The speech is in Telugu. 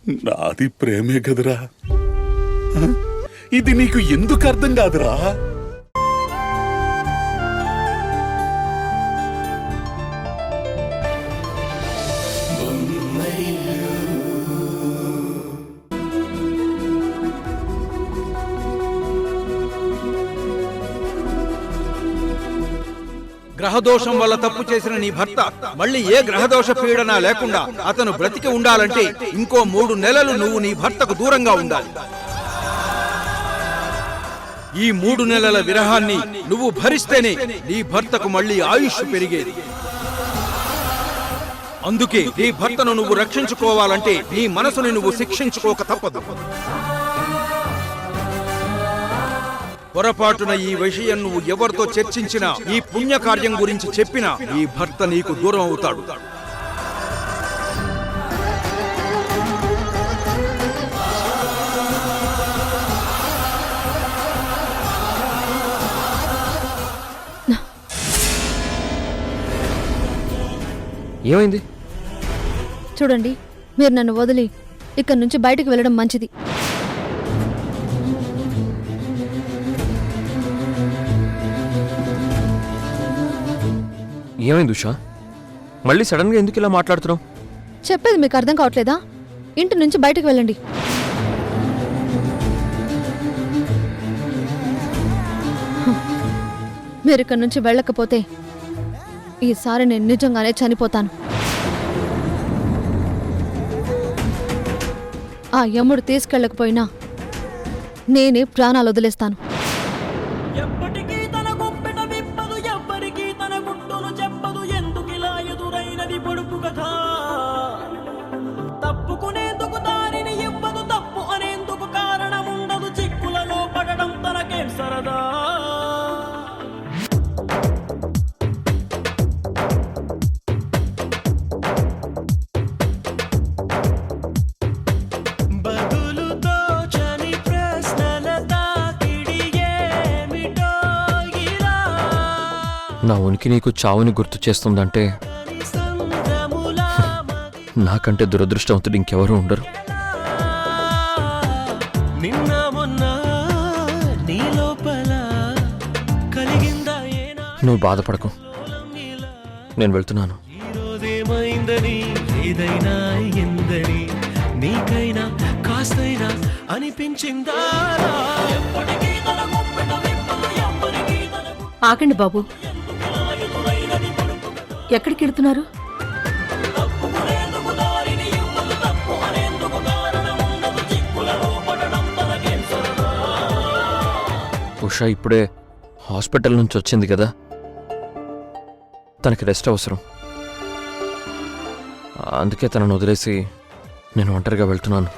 నాది ప్రేమే కదరా, ఇది నీకు ఎందుకు అర్థం కాదురా? గ్రహదోషం వల్ల తప్పు చేసిన నీ భర్త మళ్ళీ ఏ గ్రహదోష పీడన లేకుండా అతను బ్రతికి ఉండాలంటే ఇంకో 3 నెలలు నువ్వు నీ భర్తకు దూరంగా ఉండాలి. ఈ 3 నెలల విరహాన్ని నువ్వు భరిస్తేనే నీ భర్తకు మళ్ళీ ఆయుష్ పెరిగేది. అందుకే నీ భర్తను నువ్వు రక్షించుకోవాలంటే నీ మనసుని నువ్వు శిక్షించుకోక తప్పదు. పొరపాటున ఈ విషయం నువ్వు ఎవరితో చర్చించినా, ఈ పుణ్యకార్యం గురించి చెప్పినా ఈ భర్త నీకు దూరం అవుతాడు. ఏమైంది? చూడండి, మీరు నన్ను వదిలి ఇక్కడి నుంచి బయటకు వెళ్ళడం మంచిది. ఏమైంది ఉషా? మళ్ళీ సడన్ గా ఎందుకు ఇలా మాట్లాడుతున్నావు? చెప్పేది మీకు అర్థం కావట్లేదా? ఇంటి నుంచి బయటకు వెళ్ళండి. మీరు ఇక్కడి నుంచి వెళ్ళకపోతే ఈసారి నేను నిజంగానే చనిపోతాను. ఆ యముడు తీసుకెళ్ళకపోయినా నేనే ప్రాణాలు వదిలేస్తాను. తప్పుకునేందుకు దారిని ఇవ్వదు, తప్పు అనేందుకు కారణం ఉండదు, చిక్కులలో పడడం తనకేం సరదా. బదులుతో చని ప్రశ్నల తాకిడి ఏమిటో ఇలా. నా ఉనికి నీకు చావుని గుర్తు చేస్తుందంటే నాకంటే దురదృష్టవంతుడు ఇంకెవరూ ఉండరు. నిన్న మొన్న నీ లోపల కలిగిందా నువ్వు బాధపడకు, నేను వెళ్తున్నాను. ఈరోజేమైందని, ఏదైనా ఎందని నీకైనా కాస్తైనా అనిపించిందా? ఆగండి బాబు, ఎక్కడికి వెళ్తున్నారు? ఉషా ఇప్పుడే హాస్పిటల్ నుంచి వచ్చింది కదా, తనకి రెస్ట్ అవసరం. అందుకే తనను వదిలేసి నేను ఒంటరిగా వెళ్తున్నాను.